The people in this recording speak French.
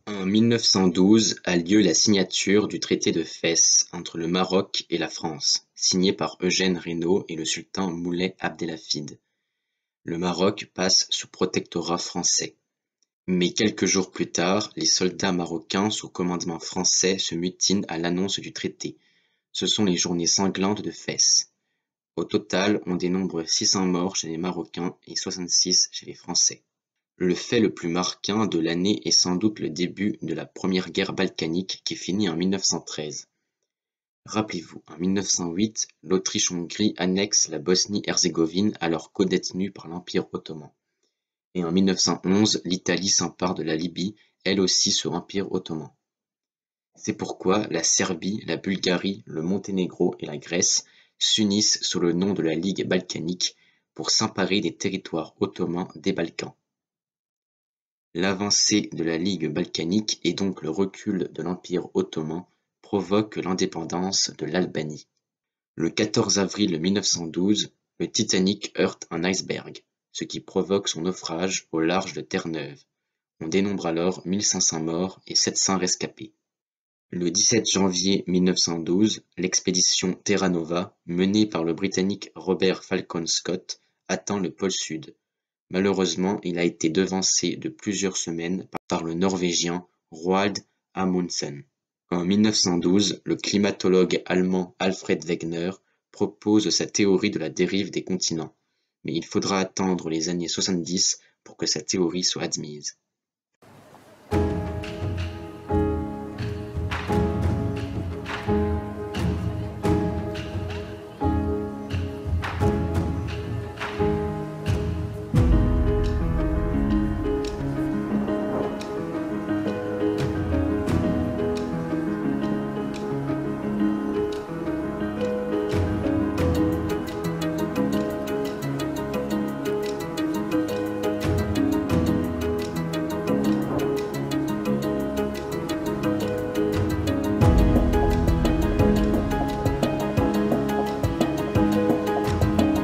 En 1912 a lieu la signature du traité de Fès entre le Maroc et la France, signé par Eugène Reynaud et le sultan Moulay Abdelhafid. Le Maroc passe sous protectorat français. Mais quelques jours plus tard, les soldats marocains sous commandement français se mutinent à l'annonce du traité. Ce sont les journées sanglantes de Fès. Au total, on dénombre 600 morts chez les Marocains et 66 chez les Français. Le fait le plus marquant de l'année est sans doute le début de la première guerre balkanique qui finit en 1913. Rappelez-vous, en 1908, l'Autriche-Hongrie annexe la Bosnie-Herzégovine alors codétenue par l'Empire ottoman. Et en 1911, l'Italie s'empare de la Libye, elle aussi sous Empire ottoman. C'est pourquoi la Serbie, la Bulgarie, le Monténégro et la Grèce s'unissent sous le nom de la Ligue balkanique pour s'emparer des territoires ottomans des Balkans. L'avancée de la Ligue balkanique et donc le recul de l'Empire ottoman provoque l'indépendance de l'Albanie. Le 14 avril 1912, le Titanic heurte un iceberg, ce qui provoque son naufrage au large de Terre-Neuve. On dénombre alors 1500 morts et 700 rescapés. Le 17 janvier 1912, l'expédition Terra Nova, menée par le Britannique Robert Falcon Scott, atteint le pôle Sud. Malheureusement, il a été devancé de plusieurs semaines par le Norvégien Roald Amundsen. En 1912, le climatologue allemand Alfred Wegener propose sa théorie de la dérive des continents, mais il faudra attendre les années 70 pour que sa théorie soit admise.